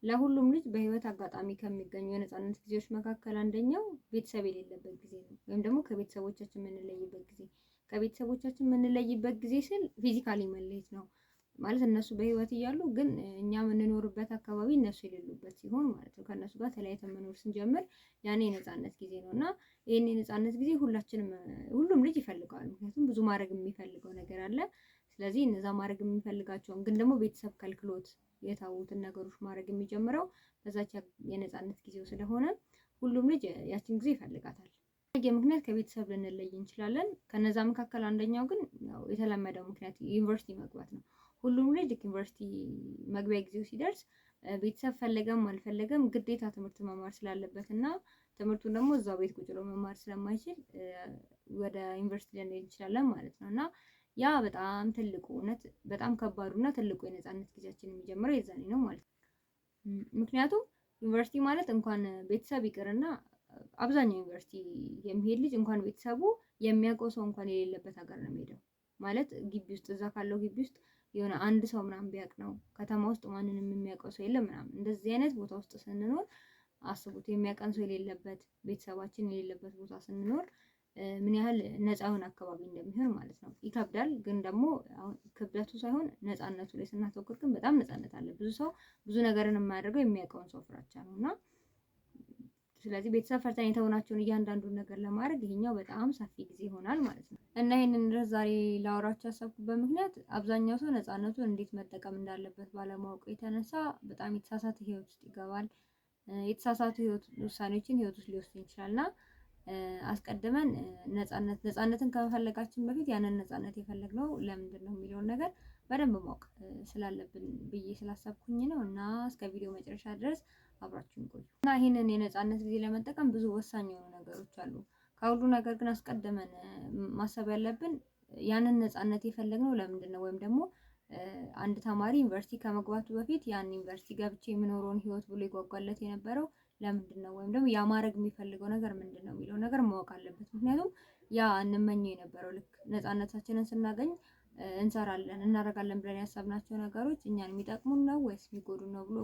ለሁሉም ልጅ በህይወት አጋጣሚ ከሚገኙ የነፃነት ጊዜዎች መካከል አንደኛው ቤተሰብ የሌለበት ጊዜ ነው፣ ወይም ደግሞ ከቤተሰቦቻችን የምንለይበት ጊዜ። ከቤተሰቦቻችን የምንለይበት ጊዜ ስል ፊዚካሊ መለየት ነው ማለት እነሱ በህይወት እያሉ ግን እኛ የምንኖርበት አካባቢ እነሱ የሌሉበት ሲሆን ማለት ነው። ከእነሱ ጋር ተለያይተን መኖር ስንጀምር ያኔ የነፃነት ጊዜ ነው እና ይህን የነፃነት ጊዜ ሁሉም ልጅ ይፈልገዋል። ምክንያቱም ብዙ ማድረግ የሚፈልገው ነገር አለ። ስለዚህ እነዛ ማድረግ የሚፈልጋቸውን ግን ደግሞ ቤተሰብ ከልክሎት የታውትን ነገሮች ማድረግ የሚጀምረው በዛች የነፃነት ጊዜው ስለሆነ ሁሉም ልጅ ያችን ጊዜ ይፈልጋታል። ምክንያት ከቤተሰብ ልንለይ እንችላለን። ከነዛ መካከል አንደኛው ግን ያው የተለመደው ምክንያት ዩኒቨርሲቲ መግባት ነው። ሁሉም ልጅ ዩኒቨርሲቲ መግቢያ ጊዜው ሲደርስ ቤተሰብ ፈለገም አልፈለገም ግዴታ ትምህርት መማር ስላለበት እና ትምህርቱን ደግሞ እዛው ቤት ቁጭ ብሎ መማር ስለማይችል ወደ ዩኒቨርሲቲ ልንሄድ እንችላለን ማለት ነው። እና ያ በጣም ትልቁ እውነት በጣም ከባዱና ትልቁ የነፃነት ጊዜያችን የሚጀምረው የዛኔ ነው ማለት ነው። ምክንያቱም ዩኒቨርሲቲ ማለት እንኳን ቤተሰብ ይቅርና አብዛኛው ዩኒቨርሲቲ የሚሄድ ልጅ እንኳን ቤተሰቡ የሚያውቀው ሰው እንኳን የሌለበት ሀገር ነው የሚሄደው። ማለት ግቢ ውስጥ እዛ ካለው ግቢ ውስጥ የሆነ አንድ ሰው ምናምን ቢያውቅ ነው። ከተማ ውስጥ ማንንም የሚያውቀው ሰው የለም ምናምን። እንደዚህ አይነት ቦታ ውስጥ ስንኖር አስቡት፣ የሚያውቀን ሰው የሌለበት ቤተሰባችን የሌለበት ቦታ ስንኖር ምን ያህል ነፃ የሆነ አካባቢ እንደሚሆን ማለት ነው። ይከብዳል፣ ግን ደግሞ ክብደቱ ሳይሆን ነፃነቱ ላይ ስናተኩር ግን በጣም ነፃነት አለ። ብዙ ሰው ብዙ ነገርን የማያደርገው የሚያውቀውን ሰው ፍራቻ ነው እና ስለዚህ ቤተሰብ ፈርተን የተሆናቸውን እያንዳንዱን ነገር ለማድረግ ይሄኛው በጣም ሰፊ ጊዜ ይሆናል ማለት ነው። እና ይሄንን ድረስ ዛሬ ላወራችሁ ያሰብኩበት ምክንያት አብዛኛው ሰው ነፃነቱን እንዴት መጠቀም እንዳለበት ባለማወቁ የተነሳ በጣም የተሳሳተ ህይወት ውስጥ ይገባል። የተሳሳቱ ህይወት ውሳኔዎችን ህይወት ውስጥ ሊወስድ ይችላልና አስቀድመን ነፃነትን ከመፈለጋችን በፊት ያንን ነፃነት የፈለግነው ለምንድን ነው የሚለውን ነገር በደንብ ማወቅ ስላለብን ብዬ ስላሰብኩኝ ነው። እና እስከ ቪዲዮ መጨረሻ ድረስ አብራችሁን ቆዩ። እና ይህንን የነፃነት ጊዜ ለመጠቀም ብዙ ወሳኝ የሆኑ ነገሮች አሉ። ከሁሉ ነገር ግን አስቀድመን ማሰብ ያለብን ያንን ነፃነት የፈለግነው ለምንድን ነው፣ ወይም ደግሞ አንድ ተማሪ ዩኒቨርሲቲ ከመግባቱ በፊት ያን ዩኒቨርሲቲ ገብቼ የምኖረውን ህይወት ብሎ ይጓጓለት የነበረው ለምንድን ነው፣ ወይም ደግሞ ያ ማድረግ የሚፈልገው ነገር ምንድን ነው የሚለው ነገር ማወቅ አለበት። ምክንያቱም ያ እንመኘው የነበረው ልክ ነፃነታችንን ስናገኝ እንሰራለን እናደርጋለን ብለን ያሰብናቸው ነገሮች እኛን የሚጠቅሙን ነው ወይስ የሚጎዱን ነው ብሎ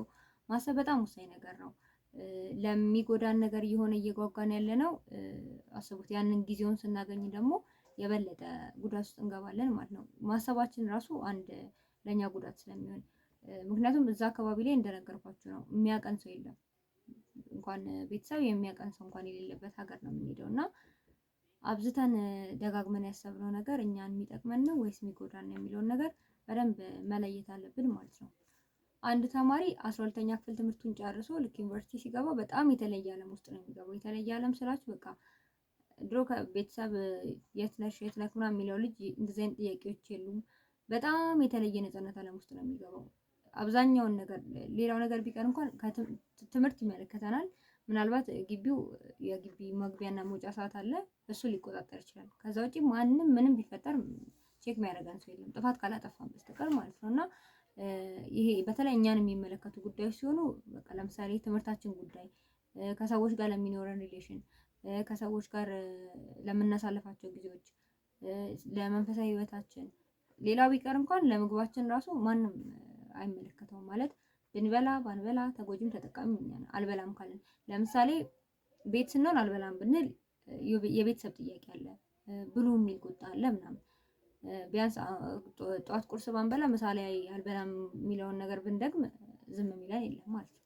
ማሰብ በጣም ወሳኝ ነገር ነው። ለሚጎዳን ነገር እየሆነ እየጓጓን ያለ ነው። አስቡት፣ ያንን ጊዜውን ስናገኝ ደግሞ የበለጠ ጉዳት ውስጥ እንገባለን ማለት ነው። ማሰባችን ራሱ አንድ ለኛ ጉዳት ስለሚሆን፣ ምክንያቱም እዛ አካባቢ ላይ እንደነገርኳችሁ ነው የሚያቀን ሰው የለም። እንኳን ቤተሰብ የሚያቀን ሰው እንኳን የሌለበት ሀገር ነው የምንሄደው እና አብዝተን ደጋግመን ያሰብነው ነገር እኛን የሚጠቅመን ነው ወይስ የሚጎዳን ነው የሚለውን ነገር በደንብ መለየት አለብን ማለት ነው። አንድ ተማሪ 12ኛ ክፍል ትምህርቱን ጨርሶ ልክ ዩኒቨርሲቲ ሲገባ በጣም የተለየ ዓለም ውስጥ ነው የሚገባው። የተለየ ዓለም ስላችሁ በቃ ድሮ ከቤተሰብ የት ነሽ ምናምን የሚለው ልጅ እንደዚህ አይነት ጥያቄዎች የሉም። በጣም የተለየ ነፃነት ዓለም ውስጥ ነው የሚገባው። አብዛኛውን ነገር ሌላው ነገር ቢቀር እንኳን ትምህርት ይመለከተናል። ምናልባት ግቢው የግቢ መግቢያና መውጫ ሰዓት አለ፣ እሱ ሊቆጣጠር ይችላል። ከዛ ውጪ ማንም ምንም ቢፈጠር ቼክ የሚያደርገን ሰው የለም፣ ጥፋት ካላጠፋን በስተቀር ማለት ነው። እና ይሄ በተለይ እኛን የሚመለከቱ ጉዳዮች ሲሆኑ በቃ ለምሳሌ ትምህርታችን ጉዳይ፣ ከሰዎች ጋር ለሚኖረን ሪሌሽን፣ ከሰዎች ጋር ለምናሳልፋቸው ጊዜዎች፣ ለመንፈሳዊ ህይወታችን፣ ሌላው ቢቀር እንኳን ለምግባችን ራሱ ማንም አይመለከተውም። ማለት ብንበላ ባንበላ ተጎጂም ተጠቃሚ እኛ ነን። አልበላም ካለን ለምሳሌ ቤት ስንሆን አልበላም ብንል የቤተሰብ ጥያቄ አለ፣ ብሉ የሚል ቁጣ አለ ምናምን። ቢያንስ ጠዋት ቁርስ ባንበላ ምሳ ላይ አልበላም የሚለውን ነገር ብንደግም ዝም የሚለን የለም ማለት ነው።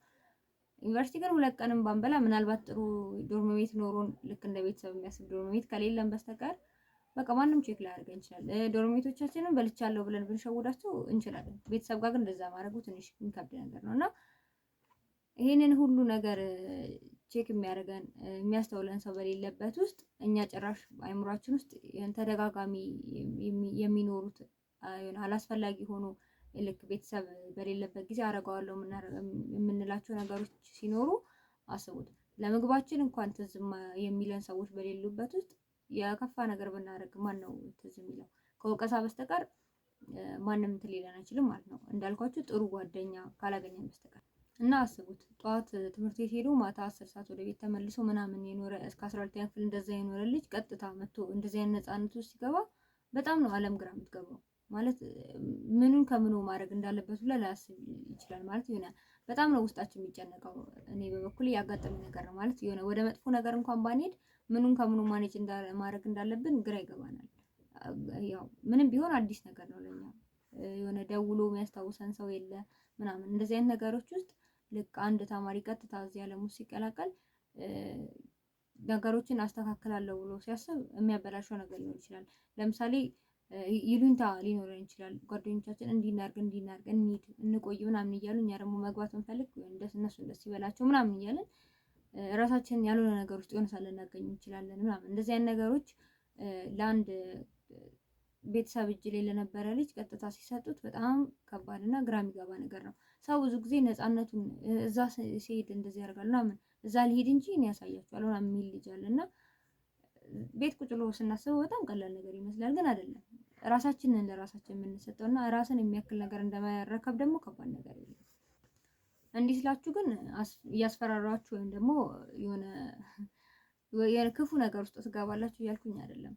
ዩኒቨርሲቲ ግን 2 ቀንም ባንበላ ምናልባት ጥሩ ዶርም ቤት ኖሮን ልክ እንደ ቤተሰብ የሚያስብ ዶርም ቤት ከሌለን በስተቀር በቃ ማንም ቼክ ላያደርገን ይችላል። ዶርም ቤቶቻችንን በልቻለሁ ብለን ብንሸውዳቸው እንችላለን። ቤተሰብ ጋር ግን እንደዛ ማድረጉ ትንሽ የሚከብድ ነገር ነው እና ይሄንን ሁሉ ነገር ቼክ የሚያደርገን የሚያስተውለን ሰው በሌለበት ውስጥ እኛ ጭራሽ አይምሯችን ውስጥ ተደጋጋሚ የሚኖሩት አላስፈላጊ ሆኖ ልክ ቤተሰብ በሌለበት ጊዜ አረጋዋለሁ የምንላቸው ነገሮች ሲኖሩ አስቡት። ለምግባችን እንኳን ትዝ የሚለን ሰዎች በሌሉበት ውስጥ የከፋ ነገር ብናደርግ ማን ነው ትዝ የሚለው? ከወቀሳ በስተቀር ማንም እንትን ሊለን አይችልም ማለት ነው። እንዳልኳችሁ ጥሩ ጓደኛ ካላገኘን በስተቀር እና አስቡት፣ ጠዋት ትምህርት ቤት ሄዶ ማታ 10 ሰዓት ወደ ቤት ተመልሶ ምናምን የኖረ እስከ 12ኛ ክፍል እንደዛ የኖረ ልጅ ቀጥታ መጥቶ እንደዚህ አይነት ነፃነት ውስጥ ሲገባ በጣም ነው ዓለም ግራ የምትገባው። ማለት ምኑን ከምኑ ማድረግ እንዳለበት ብላ ላያስብ ይችላል። ማለት የሆነ በጣም ነው ውስጣችን የሚጨነቀው። እኔ በበኩሌ ያጋጠመኝ ነገር ነው ማለት የሆነ ወደ መጥፎ ነገር እንኳን ባንሄድ ምኑን ከምኑ ማኔጅ ማድረግ እንዳለብን ግራ ይገባናል። ያው ምንም ቢሆን አዲስ ነገር ነው ለኛ። የሆነ ደውሎ የሚያስታውሰን ሰው የለ ምናምን። እንደዚህ አይነት ነገሮች ውስጥ ልክ አንድ ተማሪ ቀጥታ እዚህ ዓለም ውስጥ ሲቀላቀል ነገሮችን አስተካክላለሁ ብሎ ሲያስብ የሚያበላሸው ነገር ሊኖር ይችላል። ለምሳሌ ይሉኝታ ሊኖረን ይችላል። ጓደኞቻችን እንዲናርግ እንሂድ እንቆይ ምናምን እያሉ እኛ ደግሞ መግባት እንፈልግ እነሱ ደስ ይበላቸው ምናምን እያለን ራሳችንን ያልሆነ ነገር ውስጥ የሆነ ሳለ ልናገኝ እንችላለን ምናምን። እንደዚህ አይነት ነገሮች ለአንድ ቤተሰብ እጅ ላይ ለነበረ ልጅ ቀጥታ ሲሰጡት በጣም ከባድ እና ግራ የሚገባ ነገር ነው። ሰው ብዙ ጊዜ ነፃነቱን እዛ ሲሄድ እንደዚህ ያደርጋል ምናምን እዛ ሊሄድ እንጂ እኔ ያሳያቸዋለሁ ምናምን የሚል ልጅ አለ እና ቤት ቁጭ ብሎ ስናስበው በጣም ቀላል ነገር ይመስላል፣ ግን አይደለም። ራሳችንን ለራሳችን የምንሰጠው እና ራስን የሚያክል ነገር እንደመረከብ ደግሞ ከባድ ነገር የለም። እንዲህ ስላችሁ ግን እያስፈራራችሁ ወይም ደግሞ የሆነ ክፉ ነገር ውስጥ ትገባላችሁ እያልኩኝ አይደለም።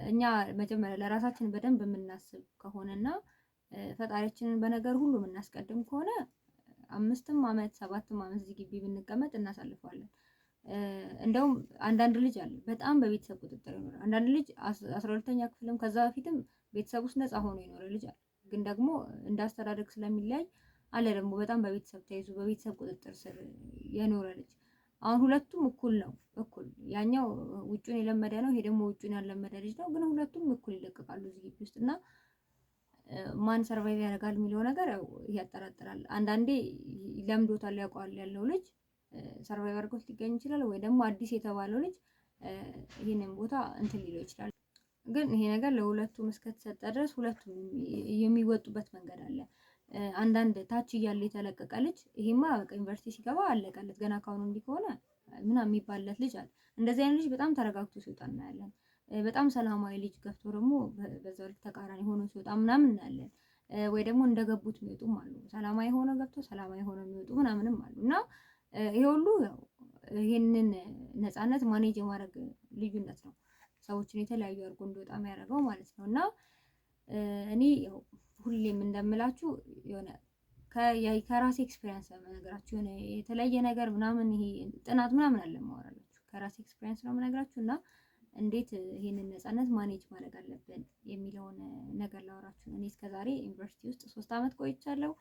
እኛ መጀመሪያ ለራሳችን በደንብ የምናስብ ከሆነና ፈጣሪያችንን በነገር ሁሉ የምናስቀድም ከሆነ 5ም ዓመት 7ም ዓመት እዚህ ግቢ ብንቀመጥ እናሳልፈዋለን። እንደውም አንዳንድ ልጅ አለ በጣም በቤተሰብ ቁጥጥር ይኖራል። አንዳንድ ልጅ 12ኛ ክፍልም ከዛ በፊትም ቤተሰብ ውስጥ ነፃ ሆኖ ይኖረ ልጅ አለ። ግን ደግሞ እንዳስተዳደግ ስለሚለያይ አለ ደግሞ በጣም በቤተሰብ ተይዞ በቤተሰብ ቁጥጥር ስር የኖረ ልጅ። አሁን ሁለቱም እኩል ነው፣ እኩል ያኛው ውጩን የለመደ ነው፣ ይሄ ደግሞ ውጩን ያልለመደ ልጅ ነው። ግን ሁለቱም እኩል ይለቀቃሉ እዚህ ግቢ ውስጥ እና ማን ሰርቫይቭ ያደርጋል የሚለው ነገር ያው ያጠራጥራል። አንዳንዴ ለምዶታል ያውቀዋል ያለው ልጅ ሰርቫይቭ አድርጎት ሊገኝ ይችላል፣ ወይ ደግሞ አዲስ የተባለው ልጅ ይሄንን ቦታ እንትን ሊለው ይችላል። ግን ይሄ ነገር ለሁለቱም እስከተሰጠ ድረስ ሁለቱም የሚወጡበት መንገድ አለ። አንዳንድ ታች እያለ የተለቀቀ ልጅ ይሄማ በቃ ዩኒቨርሲቲ ሲገባ አለቀለት ገና ካሁኑ እንዲህ ከሆነ ምናምን የሚባልለት ልጅ አለ። እንደዚህ አይነት ልጅ በጣም ተረጋግቶ ሲወጣ እናያለን። በጣም ሰላማዊ ልጅ ገብቶ ደግሞ በዛው ልክ ተቃራኒ ሆኖ ሲወጣ ምናምን እናያለን። ወይ ደግሞ እንደገቡት የሚወጡም አሉ። ሰላማዊ ሆኖ ገብቶ ሰላማዊ ሆኖ የሚወጡ ምናምንም አሉ እና ይሄ ሁሉ ያው ይሄንን ነፃነት ማኔጅ የማድረግ ልዩነት ነው ሰዎችን የተለያዩ አድርጎ እንዲወጣ የሚያደርገው ማለት ነው። እና እኔ ያው ሁሌም እንደምላችሁ የሆነ ከራሴ ኤክስፒሪየንስ ነገራችሁ የሆነ የተለየ ነገር ምናምን ይሄ ጥናት ምናምን አለ ማወራላችሁ ከራሴ ኤክስፒሪየንስ ነው የምነግራችሁ እና እንዴት ይሄንን ነፃነት ማኔጅ ማድረግ አለብን የሚለውን ነገር ላወራችሁ። እኔ እስከዛሬ ዩኒቨርሲቲ ውስጥ 3 ዓመት ቆይቻለሁ።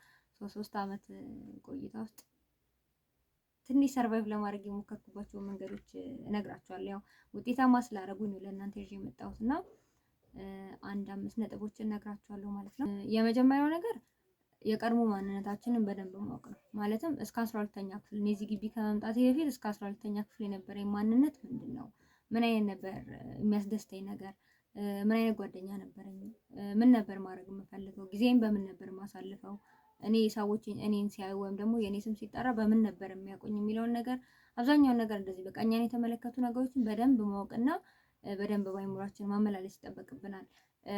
3 ዓመት ቆይታ ውስጥ ትንሽ ሰርቫይቭ ለማድረግ የሞከርኩባቸው መንገዶች እነግራችኋለሁ። ያው ውጤታማ ስላደረጉኝ ነው ለእናንተ ይዤ የመጣሁት እና 5 ነጥቦችን እነግራችኋለሁ ማለት ነው። የመጀመሪያው ነገር የቀድሞ ማንነታችንን በደንብ ማወቅ ነው። ማለትም እስከ 12ኛ ክፍል እኔ እዚህ ግቢ ከመምጣቴ በፊት እስከ 12ኛ ክፍል የነበረኝ ማንነት ምንድን ነው? ምን አይነት ነበር የሚያስደስተኝ ነገር? ምን አይነት ጓደኛ ነበረኝ? ምን ነበር ማድረግ የምፈልገው? ጊዜን በምን ነበር ማሳልፈው? እኔ ሰዎች እኔን ሲያዩ ወይም ደግሞ የኔ ስም ሲጠራ በምን ነበር የሚያውቁኝ የሚለውን ነገር አብዛኛውን ነገር እንደዚህ በቃ እኛን የተመለከቱ ነገሮችን በደንብ ማወቅና በደንብ ባይሙራችን ማመላለስ ይጠበቅብናል።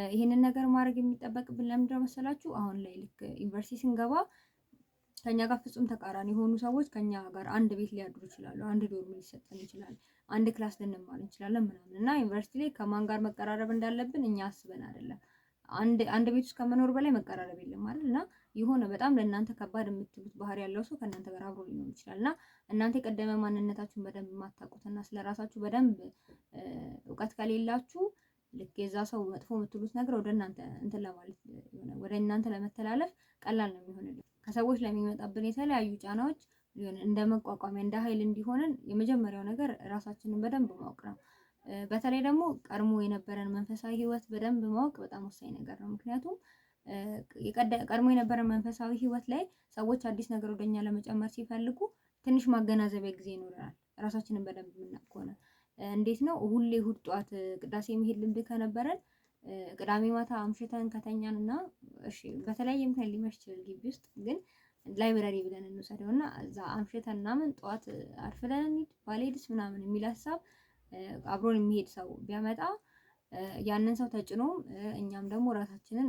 ይሄንን ነገር ማድረግ የሚጠበቅብን ለምንድነው መሰላችሁ? አሁን ላይ ልክ ዩኒቨርሲቲ ስንገባ ከኛ ጋር ፍጹም ተቃራኒ የሆኑ ሰዎች ከኛ ጋር አንድ ቤት ሊያድሩ ይችላሉ። አንድ ዶርም ሊሰጠን ይችላል። አንድ ክላስ ልንማር እንችላለን ምናምን እና ዩኒቨርሲቲ ላይ ከማን ጋር መቀራረብ እንዳለብን እኛ አስበን አይደለም። አንድ ቤት ውስጥ ከመኖር በላይ መቀራረብ የለም ማለት እና የሆነ በጣም ለእናንተ ከባድ የምትሉት ባህሪ ያለው ሰው ከእናንተ ጋር አብሮ ሊኖር ይችላል እና እናንተ የቀደመ ማንነታችሁን በደንብ የማታውቁትና ስለራሳችሁ በደንብ እውቀት ከሌላችሁ ልክ የዛ ሰው መጥፎ የምትሉት ነገር ወደ እናንተ እንትን ለማለት ወደ እናንተ ለመተላለፍ ቀላል ነው የሚሆንልን። ከሰዎች ለሚመጣብን የተለያዩ ጫናዎች እንደ መቋቋሚያ እንደ ኃይል እንዲሆንን የመጀመሪያው ነገር ራሳችንን በደንብ ማወቅ ነው። በተለይ ደግሞ ቀድሞ የነበረን መንፈሳዊ ህይወት በደንብ ማወቅ በጣም ወሳኝ ነገር ነው። ምክንያቱም ቀድሞ የነበረን መንፈሳዊ ህይወት ላይ ሰዎች አዲስ ነገር ወደኛ ለመጨመር ሲፈልጉ ትንሽ ማገናዘቢያ ጊዜ ይኖረናል። ራሳችንን በደንብ የምናውቅ ከሆነ እንዴት ነው ሁሌ እሑድ ጠዋት ቅዳሴ መሄድ ልምድ ከነበረን ቅዳሜ ማታ አምሽተን ከተኛን እና እሺ በተለያየ ምክንያት ሊመሽ ይችላል ግቢ ውስጥ ግን ላይብረሪ ብለን እንውሰደውና እዛ አምሽተን ምናምን ጠዋት አርፍደን እንሂድ ባልሄድስ ምናምን የሚል ሀሳብ አብሮን የሚሄድ ሰው ቢያመጣ ያንን ሰው ተጭኖም እኛም ደግሞ ራሳችንን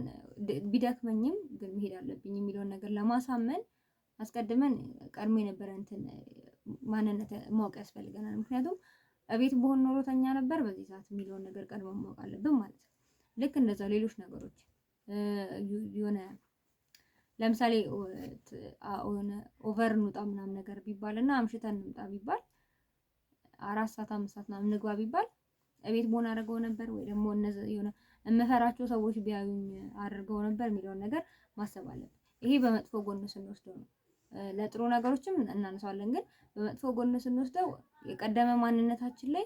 ቢደክመኝም ግን መሄድ አለብኝ የሚለውን ነገር ለማሳመን አስቀድመን ቀድሞ የነበረን እንትን ማንነት ማወቅ ያስፈልገናል። ምክንያቱም እቤት በሆን ኖሮ ተኛ ነበር በዚህ ሰዓት የሚለውን ነገር ቀድሞ ማወቅ አለብን ማለት ነው። ልክ እንደዛ ሌሎች ነገሮች የሆነ ለምሳሌ ኦቨር እንውጣ ምናምን ነገር ቢባልና አምሽተን እንውጣ ቢባል 4 ሰዓት 5 ሰዓት ምናምን እንግባ ቢባል እቤት በሆነ አድርገው ነበር ወይ ደግሞ እነዚህ የሆነ የምፈራቸው ሰዎች ቢያዩኝ አድርገው ነበር የሚለውን ነገር ማሰብ አለብን። ይሄ በመጥፎ ጎን ስንወስደው ነው። ለጥሩ ነገሮችም እናነሳዋለን፣ ግን በመጥፎ ጎን ስንወስደው የቀደመ ማንነታችን ላይ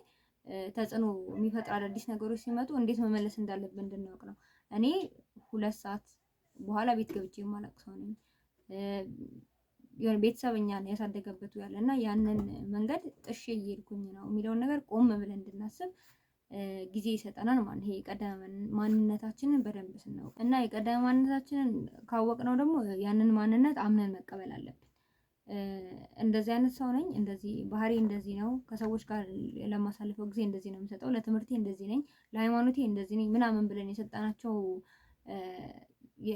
ተጽዕኖ የሚፈጥር አዳዲስ ነገሮች ሲመጡ እንዴት መመለስ እንዳለብን እንድናውቅ ነው። እኔ 2 ሰዓት በኋላ ቤት ገብቼ የማላውቅ ሰው ነኝ። የሆነ ቤተሰብ እኛን ያሳደገበት ያለ እና ያንን መንገድ ጥሼ እየሄድኩኝ ነው የሚለውን ነገር ቆም ብለን እንድናስብ ጊዜ ይሰጠናል ማለት። ይሄ የቀደመ ማንነታችንን በደንብ ስናውቅ እና የቀደመ ማንነታችንን ካወቅነው ደግሞ ያንን ማንነት አምነን መቀበል አለብን። እንደዚህ አይነት ሰው ነኝ፣ እንደዚህ ባህሪ እንደዚህ ነው፣ ከሰዎች ጋር ለማሳልፈው ጊዜ እንደዚህ ነው የምሰጠው፣ ለትምህርቴ እንደዚህ ነኝ፣ ለሃይማኖቴ እንደዚህ ነኝ ምናምን ብለን የሰጠናቸው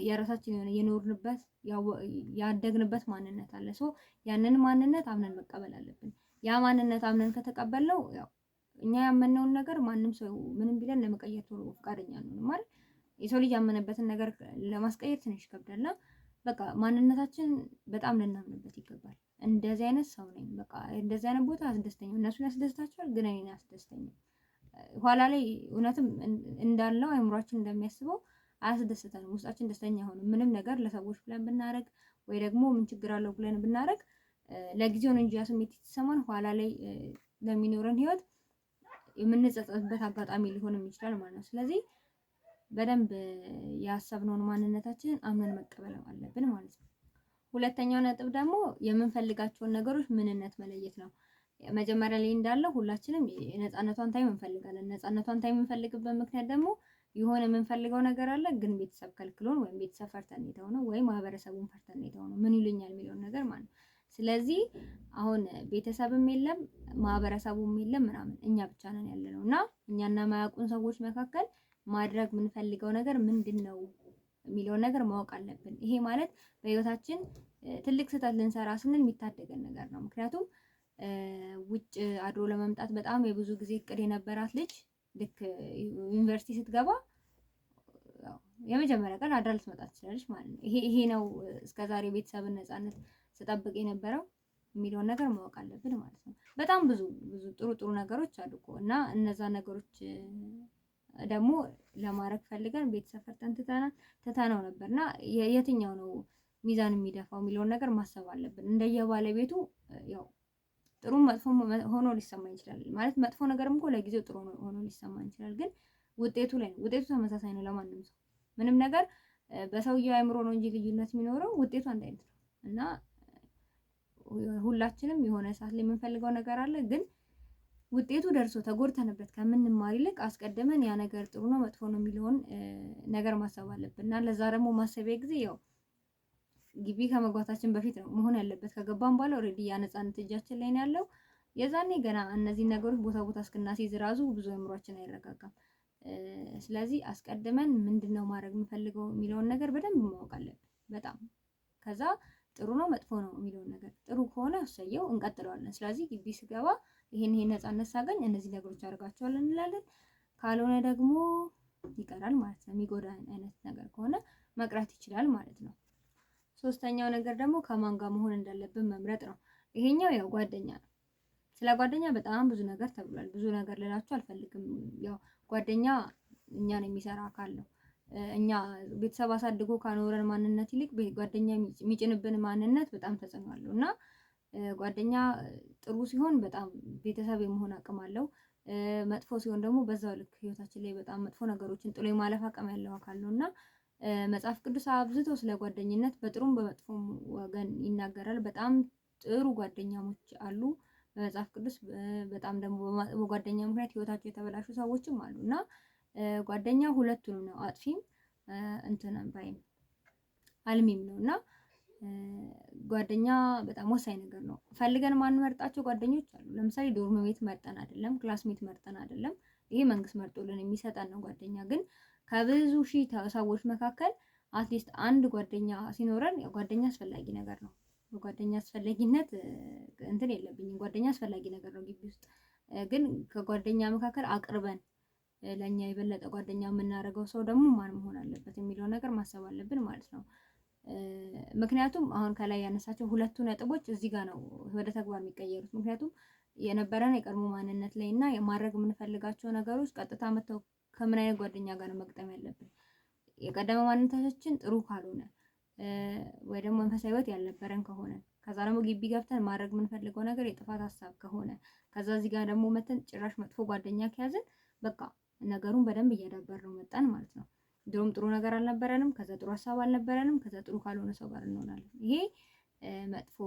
የራሳችን የሆነ የኖርንበት ያደግንበት ማንነት አለ። ሶ ያንን ማንነት አምነን መቀበል አለብን። ያ ማንነት አምነን ከተቀበልነው ያው እኛ ያመነውን ነገር ማንም ሰው ምንም ቢለን ለመቀየር ቶሎ ፈቃደኛ ነው ማለት። የሰው ልጅ ያመነበትን ነገር ለማስቀየር ትንሽ ይከብዳልና በቃ ማንነታችን በጣም ልናምንበት ይገባል። እንደዚህ አይነት ሰው ነኝ፣ በቃ እንደዚህ አይነት ቦታ አስደስተኛል። እነሱን ያስደስታቸዋል፣ ግን እኔን አያስደስተኝም። ኋላ ላይ እውነትም እንዳለው አእምሯችን እንደሚያስበው አያስደስተንም። ውስጣችን ደስተኛ አይሆንም። ምንም ነገር ለሰዎች ብለን ብናረግ ወይ ደግሞ ምን ችግር አለው ብለን ብናረግ ለጊዜው ነው እንጂ ያ ስሜት የተሰማን ኋላ ላይ ለሚኖረን ህይወት የምንጸጸትበት አጋጣሚ ሊሆንም ይችላል ማለት ነው። ስለዚህ በደንብ ያሰብነውን ማንነታችንን አምነን መቀበል አለብን ማለት ነው። ሁለተኛው ነጥብ ደግሞ የምንፈልጋቸውን ነገሮች ምንነት መለየት ነው። መጀመሪያ ላይ እንዳለው ሁላችንም የነፃነቷን ታይም እንፈልጋለን። ነፃነቷን ታይም የምንፈልግበት ምክንያት ደግሞ የሆነ የምንፈልገው ነገር አለ፣ ግን ቤተሰብ ከልክሎን ወይም ቤተሰብ ፈርተን የተው ነው ወይም ማህበረሰቡን ፈርተን የተው ነው ምን ይሉኛል የሚለውን ነገር ማለት ነው። ስለዚህ አሁን ቤተሰብም የለም ማህበረሰቡም የለም ምናምን እኛ ብቻ ነን ያለነው እና እኛና ማያውቁን ሰዎች መካከል ማድረግ የምንፈልገው ነገር ምንድነው የሚለውን ነገር ማወቅ አለብን። ይሄ ማለት በህይወታችን ትልቅ ስህተት ልንሰራ ስንል የሚታደገን ነገር ነው። ምክንያቱም ውጭ አድሮ ለመምጣት በጣም የብዙ ጊዜ እቅድ የነበራት ልጅ ልክ ዩኒቨርሲቲ ስትገባ የመጀመሪያ ቀን አድራ ልትመጣ ትችላለች ማለት ነው። ይሄ ነው እስከዛሬ ቤተሰብን ነፃነት ስጠብቅ የነበረው የሚለውን ነገር ማወቅ አለብን ማለት ነው። በጣም ብዙ ጥሩ ነገሮች አሉ እኮ እና እነዛ ነገሮች ደግሞ ለማድረግ ፈልገን ቤተሰብ ፈርተን ትተነው ነበርና የትኛው ነው ሚዛን የሚደፋው የሚለውን ነገር ማሰብ አለብን። እንደየባለቤቱ ያው ጥሩ መጥፎ ሆኖ ሊሰማኝ ይችላል ማለት መጥፎ ነገርም እኮ ለጊዜው ጥሩ ሆኖ ሊሰማኝ ይችላል፣ ግን ውጤቱ ላይ ነው። ውጤቱ ተመሳሳይ ነው ለማንም ሰው። ምንም ነገር በሰውየው አእምሮ ነው እንጂ ልዩነት የሚኖረው ውጤቱ አንድ አይነት ነው እና ሁላችንም የሆነ ሰዓት ላይ የምንፈልገው ነገር አለ፣ ግን ውጤቱ ደርሶ ተጎድተንበት ከምንማር ይልቅ አስቀድመን ያ ነገር ጥሩ ነው መጥፎ ነው የሚለውን ነገር ማሰብ አለብን እና ለዛ ደግሞ ማሰቢያ ጊዜ ያው ግቢ ከመግባታችን በፊት ነው መሆን ያለበት። ከገባን በኋላ ኦልሬዲ ያ ነፃነት እጃችን ላይ ነው ያለው። የዛኔ ገና እነዚህ ነገሮች ቦታ እስክናስይዝ ራሱ ብዙ አእምሯችን አይረጋጋም። ስለዚህ አስቀድመን ምንድነው ማድረግ የምፈልገው የሚለውን ነገር በደንብ ማወቅ አለብን በጣም። ከዛ ጥሩ ነው መጥፎ ነው የሚለውን ነገር ጥሩ ከሆነ እሰየው እንቀጥለዋለን። ስለዚህ ግቢ ስገባ ይሄን ነፃነት ሳገኝ እነዚህ ነገሮች አደርጋቸዋለሁ እንላለን። ካልሆነ ደግሞ ይቀራል ማለት ነው። የሚጎዳ አይነት ነገር ከሆነ መቅረት ይችላል ማለት ነው። ሶስተኛው ነገር ደግሞ ከማን ጋር መሆን እንዳለብን መምረጥ ነው። ይሄኛው ያው ጓደኛ ነው። ስለ ጓደኛ በጣም ብዙ ነገር ተብሏል። ብዙ ነገር ልላችሁ አልፈልግም። ያው ጓደኛ እኛን የሚሰራ አካል ነው። እኛ ቤተሰብ አሳድጎ ካኖረን ማንነት ይልቅ ጓደኛ የሚጭንብን ማንነት በጣም ተጽዕኖ አለው እና ጓደኛ ጥሩ ሲሆን በጣም ቤተሰብ የመሆን አቅም አለው። መጥፎ ሲሆን ደግሞ በዛው ልክ ህይወታችን ላይ በጣም መጥፎ ነገሮችን ጥሎ የማለፍ አቅም ያለው አካል ነው እና መጽሐፍ ቅዱስ አብዝቶ ስለ ጓደኝነት በጥሩም በመጥፎም ወገን ይናገራል። በጣም ጥሩ ጓደኛሞች አሉ በመጽሐፍ ቅዱስ። በጣም ደግሞ በጓደኛ ምክንያት ህይወታቸው የተበላሹ ሰዎችም አሉ እና ጓደኛ ሁለቱንም ነው፣ አጥፊም እንትን ባይም አልሚም ነው እና ጓደኛ በጣም ወሳኝ ነገር ነው። ፈልገን ማንመርጣቸው ጓደኞች አሉ። ለምሳሌ ዶርም ሜት መርጠን አይደለም፣ ክላስሜት መርጠን አይደለም። ይሄ መንግስት መርጦልን የሚሰጠን ነው ጓደኛ። ግን ከብዙ ሺህ ሰዎች መካከል አትሊስት አንድ ጓደኛ ሲኖረን ጓደኛ አስፈላጊ ነገር ነው። በጓደኛ አስፈላጊነት እንትን የለብኝም። ጓደኛ አስፈላጊ ነገር ነው ግቢ ውስጥ። ግን ከጓደኛ መካከል አቅርበን ለኛ የበለጠ ጓደኛ የምናደርገው ሰው ደግሞ ማን መሆን አለበት የሚለው ነገር ማሰብ አለብን ማለት ነው። ምክንያቱም አሁን ከላይ ያነሳቸው ሁለቱ ነጥቦች እዚህ ጋር ነው ወደ ተግባር የሚቀየሩት። ምክንያቱም የነበረን የቀድሞ ማንነት ላይ እና የማድረግ የምንፈልጋቸው ነገሮች ቀጥታ መተው ከምን አይነት ጓደኛ ጋር ነው መግጠም ያለብን። የቀደመ ማንነታችን ጥሩ ካልሆነ ወይ ደግሞ መንፈሳዊ ህይወት ያልነበረን ከሆነ ከዛ ደግሞ ግቢ ገብተን ማድረግ የምንፈልገው ነገር የጥፋት ሀሳብ ከሆነ ከዛ እዚህ ጋር ደግሞ መተን ጭራሽ መጥፎ ጓደኛ ከያዝን በቃ ነገሩን በደንብ እያዳበርነው መጣን ማለት ነው። ድሮም ጥሩ ነገር አልነበረንም፣ ከዛ ጥሩ ሀሳብ አልነበረንም፣ ከዛ ጥሩ ካልሆነ ሰው ጋር እንሆናለን። ይሄ መጥፎ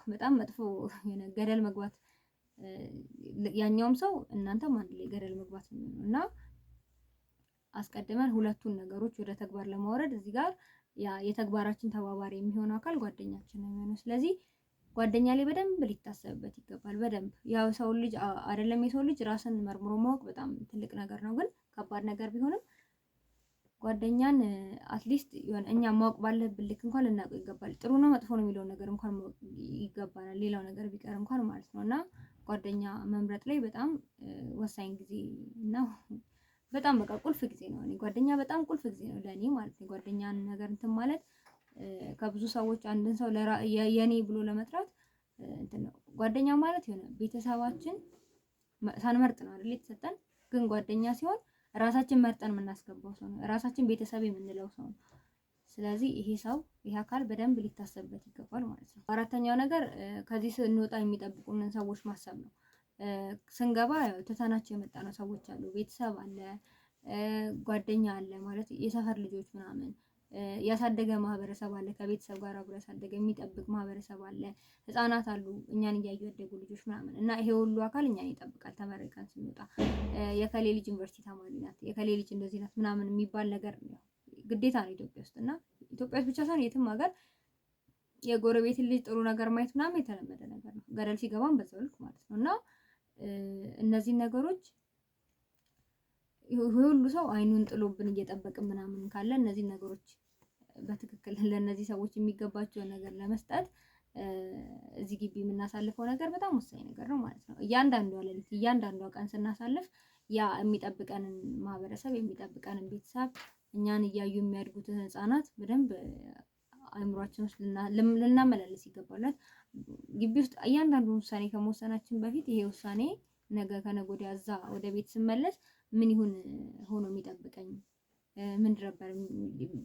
በጣም መጥፎ ገደል መግባት ያኛውም ሰው እናንተም አንድ ላይ ገደል መግባት ነው እና አስቀድመን ሁለቱን ነገሮች ወደ ተግባር ለማውረድ እዚህ ጋር ያ የተግባራችን ተባባሪ የሚሆነው አካል ጓደኛችን ነው የሚሆነው። ስለዚህ ጓደኛ ላይ በደንብ ሊታሰብበት ይገባል። በደንብ ያው ሰው ልጅ አይደለም የሰው ልጅ ራስን መርምሮ ማወቅ በጣም ትልቅ ነገር ነው፣ ግን ከባድ ነገር ቢሆንም ጓደኛን አትሊስት የሆነ እኛ ማወቅ ባለብን ልክ እንኳን ልናውቀው ይገባል። ጥሩ ነው መጥፎ ነው የሚለውን ነገር እንኳን ማወቅ ይገባናል፣ ሌላው ነገር ቢቀር እንኳን ማለት ነው። እና ጓደኛ መምረጥ ላይ በጣም ወሳኝ ጊዜ ነው። በጣም በቃ ቁልፍ ጊዜ ነው። እኔ ጓደኛ በጣም ቁልፍ ጊዜ ነው ለኔ ማለት ነው። ጓደኛን ነገር እንትን ማለት ከብዙ ሰዎች አንድን ሰው የኔ ብሎ ለመጥራት እንትን ነው። ጓደኛ ማለት የሆነ ቤተሰባችን ሳንመርጥ ነው አይደል የተሰጠን፣ ግን ጓደኛ ሲሆን ራሳችን መርጠን የምናስገባው ሰው ነው። ራሳችን ቤተሰብ የምንለው ሰው ነው። ስለዚህ ይሄ ሰው ይሄ አካል በደንብ ሊታሰብበት ይገባል ማለት ነው። አራተኛው ነገር ከዚህ ስንወጣ የሚጠብቁንን ሰዎች ማሰብ ነው። ስንገባ ትተናቸው የመጣነው ሰዎች አሉ፣ ቤተሰብ አለ፣ ጓደኛ አለ ማለት የሰፈር ልጆች ምናምን ያሳደገ ማህበረሰብ አለ፣ ከቤተሰብ ጋር አብሮ ያሳደገ የሚጠብቅ ማህበረሰብ አለ፣ ህፃናት አሉ እኛን እያዩ ያደጉ ልጆች ምናምን እና ይሄ ሁሉ አካል እኛን ይጠብቃል። ተመርቀን ስንወጣ የከሌ ልጅ ዩኒቨርሲቲ ተማሪ ናት፣ የከሌ ልጅ እንደዚህ ናት ምናምን የሚባል ነገር ነው ግዴታ ነው ኢትዮጵያ ውስጥ እና ኢትዮጵያ ውስጥ ብቻ ሳይሆን የትም ሀገር የጎረቤትን ልጅ ጥሩ ነገር ማየት ምናምን የተለመደ ነገር ነው። ገደል ሲገባም በዛው ልክ ማለት ነው እና እነዚህ ነገሮች ሁሉ ሰው አይኑን ጥሎብን እየጠበቅን ምናምን ካለ እነዚህ ነገሮች በትክክል ለእነዚህ ሰዎች የሚገባቸውን ነገር ለመስጠት እዚህ ግቢ የምናሳልፈው ነገር በጣም ወሳኝ ነገር ነው ማለት ነው። እያንዳንዷ ሌሊት እያንዳንዷ ቀን ስናሳልፍ ያ የሚጠብቀንን ማህበረሰብ የሚጠብቀንን ቤተሰብ እኛን እያዩ የሚያድጉትን ህፃናት በደንብ አእምሯችን ውስጥ ልናመላለስ ይገባል። ግቢ ውስጥ እያንዳንዱን ውሳኔ ከመወሰናችን በፊት ይሄ ውሳኔ ነገ ከነገ ወዲያ እዛ ወደ ቤት ስመለስ ምን ይሁን ሆኖ የሚጠብቀኝ ምን ነበር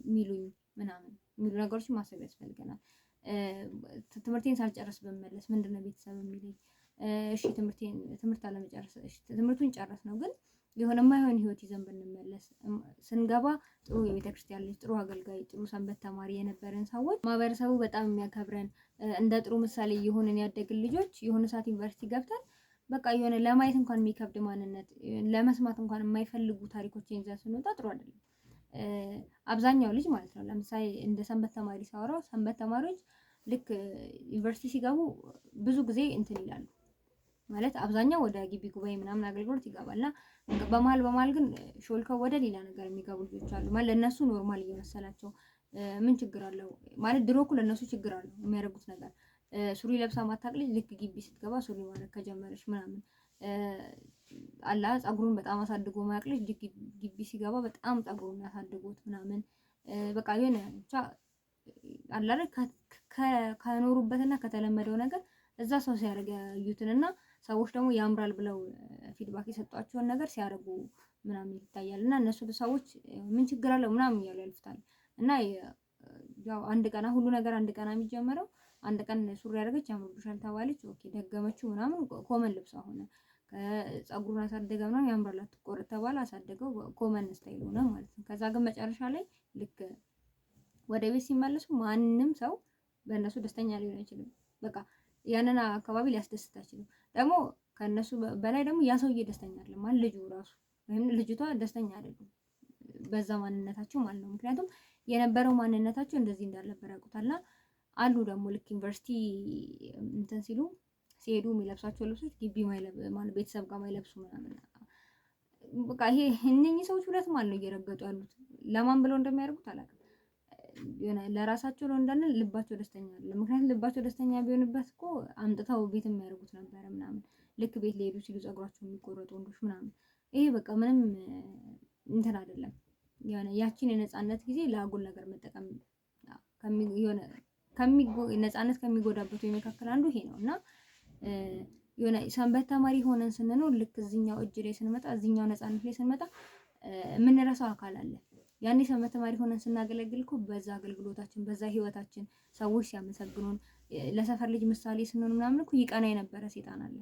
የሚሉኝ ምናምን የሚሉ ነገሮችን ማሰብ ያስፈልገናል። ትምህርቴን ሳልጨርስ ብመለስ ምንድነው ቤተሰብ የሚለኝ? እሺ ትምህርት አለመጨረስ እሺ ትምህርቱን ጨረስ ነው፣ ግን የሆነ የማይሆን ህይወት ይዘን ብንመለስ ስንገባ ጥሩ የቤተክርስቲያን ልጅ፣ ጥሩ አገልጋይ፣ ጥሩ ሰንበት ተማሪ የነበረን ሰዎች ማህበረሰቡ በጣም የሚያከብረን እንደ ጥሩ ምሳሌ የሆነን ያደግን ልጆች የሆነ ሰዓት ዩኒቨርሲቲ ገብተን በቃ የሆነ ለማየት እንኳን የሚከብድ ማንነት ለመስማት እንኳን የማይፈልጉ ታሪኮችን ይዘን ስንወጣ ጥሩ አይደለም። አብዛኛው ልጅ ማለት ነው ለምሳሌ እንደ ሰንበት ተማሪ ሳወራው ሰንበት ተማሪዎች ልክ ዩኒቨርሲቲ ሲገቡ ብዙ ጊዜ እንትን ይላሉ ማለት አብዛኛው ወደ ግቢ ጉባኤ ምናምን አገልግሎት ይገባልና በመሀል ግን ሾልከው ወደ ሌላ ነገር የሚገቡ ልጆች አሉ። ማለት ለነሱ ኖርማል እየመሰላቸው ምን ችግር አለው ማለት ድሮ እኮ ለነሱ ችግር አለው የሚያደርጉት ነገር። ሱሪ ለብሳ ማታውቅ ልጅ ልክ ግቢ ስትገባ ሱሪ ማድረግ ከጀመረች ምናምን አላ ፀጉሩን በጣም አሳድጎ ማያውቅ ልጅ ግቢ ሲገባ በጣም ፀጉሩን ያሳድጎት ምናምን በቃ የሆነ ብቻ አላ ከኖሩበትና ከተለመደው ነገር እዛ ሰው ሲያደርግ ያዩትንና ሰዎች ደግሞ ያምራል ብለው ፊድባክ የሰጧቸውን ነገር ሲያደርጉ ምናምን ይታያል። እና እነሱ ሰዎች ምን ችግር አለው ምናምን እያሉ ያልፉታል። እና ያው አንድ ቀን ሁሉ ነገር አንድ ቀን የሚጀምረው አንድ ቀን ሱሪ ያደረገች ያምርብሻል ተባለች፣ ኦኬ ደገመችው ምናምን ኮመን ልብስ ሆነ። ፀጉሩን አሳደገ ምናምን ያምራል አትቆረጥ ተባለ፣ አሳደገው ኮመን ስታይል ሆነ ማለት ነው። ከዛ ግን መጨረሻ ላይ ልክ ወደ ቤት ሲመለሱ ማንም ሰው በእነሱ ደስተኛ ሊሆን አይችልም። በቃ ያንን አካባቢ ሊያስደስት አይችልም። ደግሞ ከነሱ በላይ ደግሞ ያ ሰውዬ ደስተኛ አይደለም ማለት ልጁ ራሱ ወይም ልጅቷ ደስተኛ አይደሉም በዛ ማንነታቸው ማለት ነው። ምክንያቱም የነበረው ማንነታቸው እንደዚህ እንዳልነበር ያውቁታልና አሉ ደግሞ ልክ ዩኒቨርሲቲ እንትን ሲሄዱ የሚለብሳቸው ልብሶች ግቢ ማለት ቤተሰብ ጋር ማይለብሱ ምናምን በቃ ይሄ እነኚህ ሰዎች ሁለት ማለት ነው እየረገጡ ያሉት። ለማን ብለው እንደሚያደርጉት አላውቅም። የሆነ ለራሳቸው ነው እንዳንል ልባቸው ደስተኛ አይደለም። ምክንያቱም ልባቸው ደስተኛ ቢሆንበት እኮ አምጥተው ቤት የሚያደርጉት ነበር ምናምን። ልክ ቤት ሊሄዱ ሲሉ ፀጉራቸው የሚቆረጡ ወንዶች ምናምን ይሄ በቃ ምንም እንትን አይደለም። የሆነ ያቺን የነፃነት ጊዜ ለአጉል ነገር መጠቀም የሆነ ነፃነት ከሚጎዳበት መካከል አንዱ ይሄ ነው እና የሆነ ሰንበት ተማሪ ሆነን ስንኖር ልክ እዚህኛው እጅ ላይ ስንመጣ እዚህኛው ነፃነት ላይ ስንመጣ የምንረሳው አካል አለ። ያኔ ሰንበት ተማሪ ሆነን ስናገለግል እኮ በዛ አገልግሎታችን በዛ ህይወታችን ሰዎች ሲያመሰግኑን ለሰፈር ልጅ ምሳሌ ስንሆን ምናምን እኮ ይቀና የነበረ ሴጣን አለ።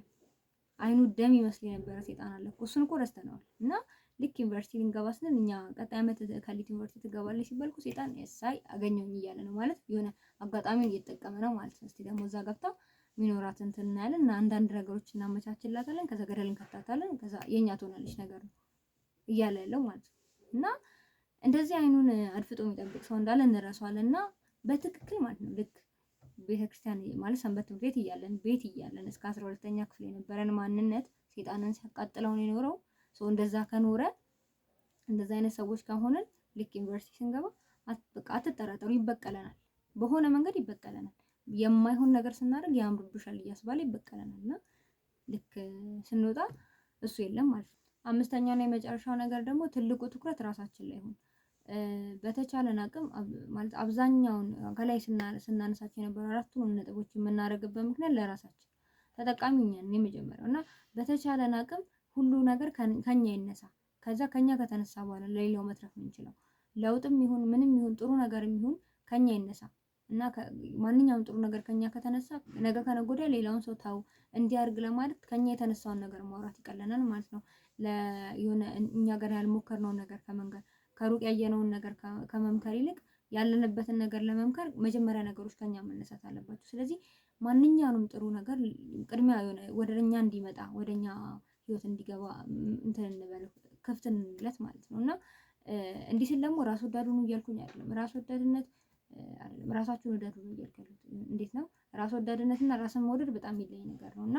አይኑ ደም ይመስል የነበረ ሴጣን አለ እኮ እሱን እኮ ረስተነዋል። እና ልክ ዩኒቨርሲቲ ልንገባ ስንል እኛ ቀጣይ ዓመት ከሊት ዩኒቨርሲቲ ትገባለች ሲባል እኮ ሴጣን እሳይ አገኘሁኝ እያለ ነው ማለት የሆነ አጋጣሚውን እየተጠቀመ ነው ማለት ነው። እስቲ ደግሞ እዛ ገብታ ሚኖራት እንትን እናያለን እና አንዳንድ ነገሮች እናመቻችላታለን፣ ከዛ ገደል እንከታታለን፣ ከዛ የኛ ትሆናለች ነገር ነው እያለ ያለው ማለት ነው። እና እንደዚህ አይኑን አድፍጦ የሚጠብቅ ሰው እንዳለ እንረሳዋለን። እና በትክክል ማለት ነው ልክ ቤተክርስቲያን ማለት ሰንበት ትምህርት ቤት እያለን ቤት እያለን እስከ 12ኛ ክፍል የነበረን ማንነት ሴጣንን ሲያቃጥለው ነው የኖረው። ሰው እንደዛ ከኖረ እንደዛ አይነት ሰዎች ከሆነን ልክ ዩኒቨርሲቲ ስንገባ አትጠራጠሩ፣ ይበቀለናል፣ በሆነ መንገድ ይበቀለናል። የማይሆን ነገር ስናደርግ ያምርብሻል እያስባለ ይበቀለናል። እና ልክ ስንወጣ እሱ የለም ማለት ነው። አምስተኛውና የመጨረሻው ነገር ደግሞ ትልቁ ትኩረት ራሳችን ላይ ይሁን። በተቻለን አቅም ማለት አብዛኛውን ከላይ ስናነሳቸው የነበሩ አራቱን ነጥቦች የምናደርግበት ምክንያት ለራሳችን ተጠቃሚ ነን የመጀመሪያው እና በተቻለን አቅም ሁሉ ነገር ከኛ ይነሳ። ከዛ ከኛ ከተነሳ በኋላ ለሌላው መትረፍ የምንችለው ለውጥም ይሁን ምንም ይሁን ጥሩ ነገርም ይሁን ከኛ ይነሳ እና ማንኛውም ጥሩ ነገር ከኛ ከተነሳ ነገ ከነገ ወዲያ ሌላውን ሰው ታው እንዲያርግ ለማለት ከኛ የተነሳውን ነገር ማውራት ይቀለናል ማለት ነው። የሆነ እኛ ጋር ያልሞከርነውን ነገር ከመንገር ከሩቅ ያየነውን ነገር ከመምከር ይልቅ ያለንበትን ነገር ለመምከር መጀመሪያ ነገሮች ከኛ መነሳት አለባቸው። ስለዚህ ማንኛውንም ጥሩ ነገር ቅድሚያ የሆነ ወደኛ እንዲመጣ ወደኛ ህይወት እንዲገባ እንትን እንበል ክፍት እንለት ማለት ነው። እና እንዲህ ስል ደግሞ ራስ ወዳድ ሁኑ እያልኩኝ አይደለም። ራስ ወዳድነት አይደለም፣ ራሳችሁን ወዳድ ሁኑ እያልኩኝ እንዴት ነው? ራስ ወዳድነትና ራስን መውደድ በጣም የሚለይ ነገር ነው። እና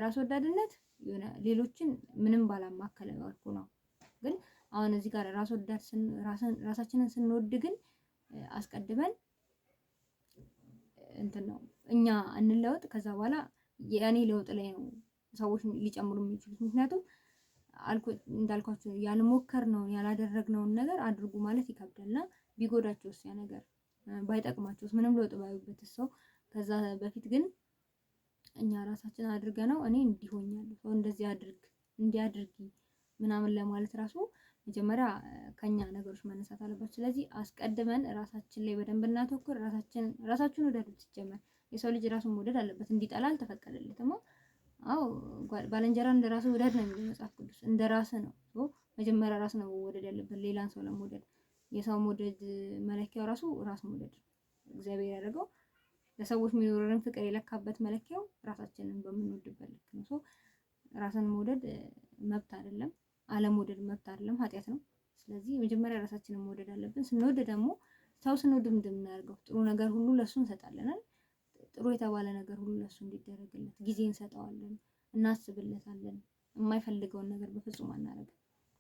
ራስ ወዳድነት የሆነ ሌሎችን ምንም ባላማከለ መልኩ ነው። ግን አሁን እዚህ ጋር ራስ ወዳድ ራሳችንን ስንወድ ግን አስቀድመን እንትን ነው እኛ እንለወጥ። ከዛ በኋላ የኔ ለውጥ ላይ ነው ሰዎች ሊጨምሩ የሚችሉት። ምክንያቱም እንዳልኳችሁ ያልሞከርነውን ያላደረግነውን ነገር አድርጉ ማለት ይከብዳልና ቢጎዳቸውስ ያ ነገር ባይጠቅማቸውስ ምንም ለውጥ ባዩበትስ ሰው ከዛ በፊት ግን እኛ ራሳችን አድርገነው እኔ እንዲሆኛለሁ ሰው እንደዚህ አድርግ እንዲያድርጊ ምናምን ለማለት ራሱ መጀመሪያ ከኛ ነገሮች መነሳት አለባቸው። ስለዚህ አስቀድመን ራሳችን ላይ በደንብ እናተኩር። ራሳችሁን ወደዱት። ሲጀመር የሰው ልጅ ራሱን መውደድ አለበት፣ እንዲጠላ አልተፈቀደለትም። አዎ ባልንጀራ እንደራሱ ወደድ ነው የሚለው መጽሐፍ ቅዱስ። እንደራስ ነው መጀመሪያ ራስ ነው መውደድ ያለበት ሌላን ሰው ለመውደድ። የሰው መውደድ መለኪያው ራሱ ራስ መውደድ እግዚአብሔር ያደረገው ለሰዎች የሚኖረን ፍቅር የለካበት መለኪያው ራሳችንን በምንወድበት ልክ ነው። ራስን መውደድ መብት አይደለም፣ አለመውደድ መብት አይደለም፣ ኃጢያት ነው። ስለዚህ መጀመሪያ ራሳችንን መውደድ አለብን። ስንወድ ደግሞ ሰው ስንወድ እንደምናደርገው ጥሩ ነገር ሁሉ ለሱ እንሰጣለን። ጥሩ የተባለ ነገር ሁሉ ለሱ እንዲደረግለት ጊዜ እንሰጠዋለን፣ እናስብለታለን። የማይፈልገውን ነገር በፍጹም አናደርግም።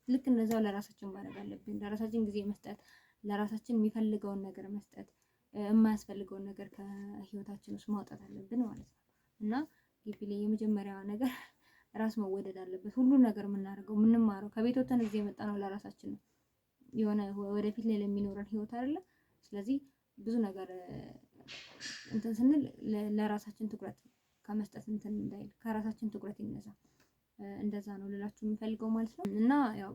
ልክ እንደዛው ለራሳችን ማድረግ አለብን። ለራሳችን ጊዜ መስጠት፣ ለራሳችን የሚፈልገውን ነገር መስጠት፣ የማያስፈልገውን ነገር ከህይወታችን ውስጥ ማውጣት አለብን ማለት ነው። እና ግቢ ላይ የመጀመሪያ ነገር ራስ መወደድ አለበት። ሁሉ ነገር የምናደርገው የምንማረው ከቤት ወተን እዚህ የመጣ ነው ለራሳችን ነው። የሆነ ወደፊት ላይ ለሚኖረን ህይወት አይደለ። ስለዚህ ብዙ ነገር እንትን ስንል ለራሳችን ትኩረት ከመስጠት እንትን እንዳይል ከራሳችን ትኩረት ይነሳ። እንደዛ ነው ልላችሁ የምፈልገው ማለት ነው። እና ያው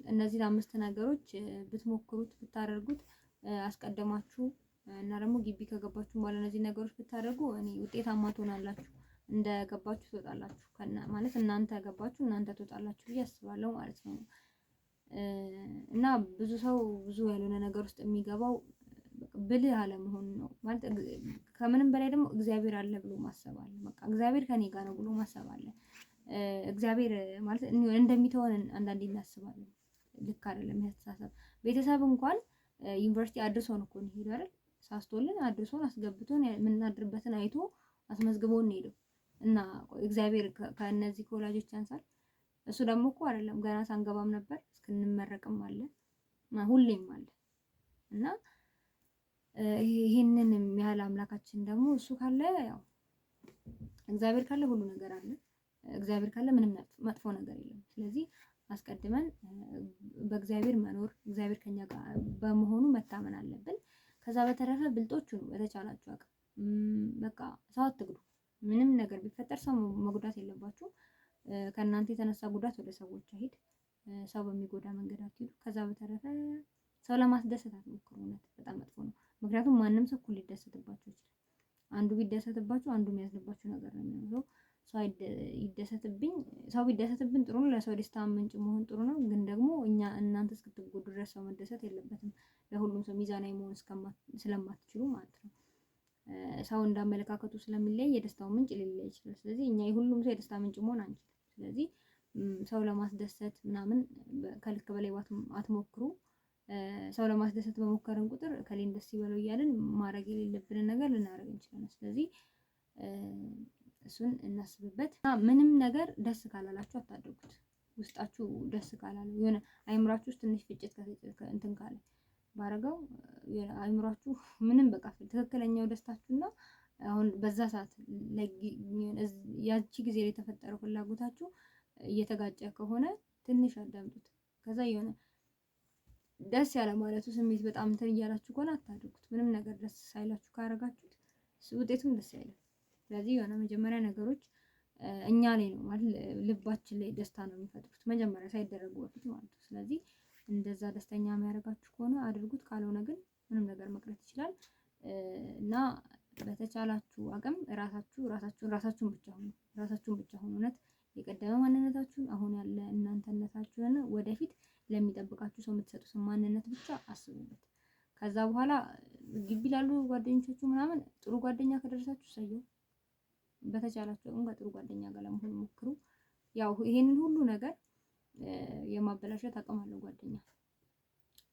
እነዚህ 5 ነገሮች ብትሞክሩት ብታደርጉት አስቀድማችሁ እና ደግሞ ግቢ ከገባችሁ በኋላ እነዚህ ነገሮች ብታደርጉ እኔ ውጤታማ ትሆናላችሁ፣ እንደገባችሁ ትወጣላችሁ ማለት እናንተ ገባችሁ እናንተ ትወጣላችሁ ብዬ አስባለሁ ማለት ነው። እና ብዙ ሰው ብዙ ያልሆነ ነገር ውስጥ የሚገባው ብልህ አለመሆን ነው ማለት። ከምንም በላይ ደግሞ እግዚአብሔር አለ ብሎ ማሰብ አለ። በቃ እግዚአብሔር ከኔ ጋር ነው ብሎ ማሰብ አለ። እግዚአብሔር ማለት እንደሚተወን አንዳንዴ እናስባለን። ልክ አይደለም ያስተሳሰብ። ቤተሰብ እንኳን ዩኒቨርሲቲ አድርሶን እኮ ነው ሄዶ አይደል? ሳስቶልን አድርሶን አስገብቶን የምናድርበትን አይቶ አስመዝግቦን ነው ሄደው እና እግዚአብሔር ከእነዚህ ከወላጆች አንፃር እሱ ደግሞ እኮ አይደለም ገና ሳንገባም ነበር እስክንመረቅም አለ ሁሌም አለ። እና ይሄንን የሚያህል አምላካችን ደግሞ እሱ ካለ ያው እግዚአብሔር ካለ ሁሉ ነገር አለ። እግዚአብሔር ካለ ምንም መጥፎ ነገር የለም። ስለዚህ አስቀድመን በእግዚአብሔር መኖር እግዚአብሔር ከኛ ጋር በመሆኑ መታመን አለብን። ከዛ በተረፈ ብልጦቹ ነው በተቻላችሁ አቅም በቃ ሰው አትግዱ። ምንም ነገር ቢፈጠር ሰው መጉዳት የለባችሁ። ከእናንተ የተነሳ ጉዳት ወደ ሰዎች አይሄድ። ሰው በሚጎዳ መንገድ አትሄዱ። ከዛ በተረፈ ሰው ለማስደሰት አትሞክሩ። እውነት በጣም መጥፎ ነው። ምክንያቱም ማንም ሰው እኩል ሊደሰትባችሁ ይችላል። አንዱ ቢደሰትባችሁ አንዱ የሚያዝንባችሁ ነገር ነው የሚሆነው። ሰው ይደሰትብኝ ሰው ቢደሰትብን ጥሩ ነው። ለሰው ደስታ ምንጭ መሆን ጥሩ ነው። ግን ደግሞ እናንተ እስክትጎዱ ድረስ ሰው መደሰት የለበትም። ለሁሉም ሰው ሚዛናዊ መሆን ስለማትችሉ ማለት ነው። ሰው እንዳመለካከቱ ስለሚለይ የደስታው ምንጭ ሊለይ ይችላል። ስለዚህ እኛ የሁሉም ሰው የደስታ ምንጭ መሆን አንችልም። ስለዚህ ሰው ለማስደሰት ምናምን ከልክ በላይ አትሞክሩ። ሰው ለማስደሰት በሞከርን ቁጥር ከሌን ደስ ይበለው እያልን ማድረግ የሌለብንን ነገር ልናደርግ እንችላለን። ስለዚህ እሱን እናስብበት። ምንም ነገር ደስ ካላላችሁ አታድርጉት። ውስጣችሁ ደስ ካላለ የሆነ አይምራችሁ ውስጥ ትንሽ ፍጭት እንትን ካለ ባረገው አይምራችሁ ምንም በቃ ትክክለኛው ደስታችሁና አሁን በዛ ሰዓት ያቺ ጊዜ ላይ የተፈጠረው ፍላጎታችሁ እየተጋጨ ከሆነ ትንሽ አዳምጡት። ከዛ የሆነ ደስ ያለ ማለቱ ስሜት በጣም እንትን እያላችሁ ከሆነ አታድርጉት። ምንም ነገር ደስ ሳይላችሁ ካረጋችሁት ውጤቱም ደስ አይልም። ስለዚህ የሆነ መጀመሪያ ነገሮች እኛ ላይ ነው ማለት ልባችን ላይ ደስታ ነው የሚፈጥሩት መጀመሪያ ሳይደረጉ በፊት ማለት ነው። ስለዚህ እንደዛ ደስተኛ የሚያደርጋችሁ ከሆነ አድርጉት። ካልሆነ ግን ምንም ነገር መቅረት ይችላል እና በተቻላችሁ አቅም ራሳችሁን ብቻ ሁኑ። እውነት የቀደመ ማንነታችሁን አሁን ያለ እናንተነታችሁን ወደፊት ለሚጠብቃችሁ ሰው የምትሰጡትን ማንነት ብቻ አስቡበት። ከዛ በኋላ ግቢ ላሉ ጓደኞቻችሁ ምናምን ጥሩ ጓደኛ ከደረሳችሁ ሰየው። በተቻላችሁ አቅም ከጥሩ ጓደኛ ጋር ለመሆን ሞክሩ። ያው ይሄንን ሁሉ ነገር የማበላሸት አቅም አለው ጓደኛ።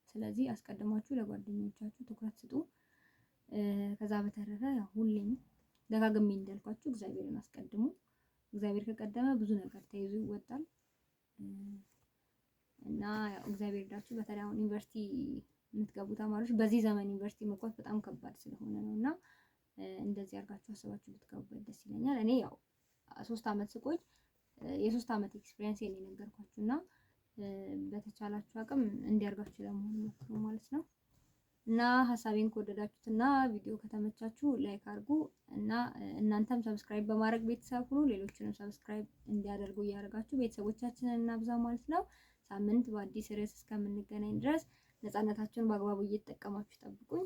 ስለዚህ አስቀድማችሁ ለጓደኞቻችሁ ትኩረት ስጡ። ከዛ በተረፈ ያው ሁሌም ደጋግሜ እንዳልኳችሁ እግዚአብሔርን አስቀድሙ። እግዚአብሔር ከቀደመ ብዙ ነገር ተይዞ ይወጣል እና ያው እግዚአብሔር ዳችሁ። በተለይ አሁን ዩኒቨርሲቲ የምትገቡ ተማሪዎች በዚህ ዘመን ዩኒቨርሲቲ መግባት በጣም ከባድ ስለሆነ ነውና እንደዚህ አድርጋችሁ አስባችሁ ብትገቡበት ደስ ይለኛል። እኔ ያው 3 አመት ስቆይ የ3 አመት ኤክስፒሪየንስ የኔ ነገርኳችሁ እና በተቻላችሁ አቅም እንዲያርጋችሁ ለመሆን ሞክሩ ማለት ነው። እና ሀሳቤን ከወደዳችሁትና ቪዲዮ ከተመቻችሁ ላይክ አድርጉ እና እናንተም ሰብስክራይብ በማድረግ ቤተሰብ ሁኑ። ሌሎችንም ሰብስክራይብ እንዲያደርጉ እያደረጋችሁ ቤተሰቦቻችንን እናብዛ ማለት ነው። ሳምንት በአዲስ ርዕስ እስከምንገናኝ ድረስ ነፃነታችሁን በአግባቡ እየተጠቀማችሁ ጠብቁኝ።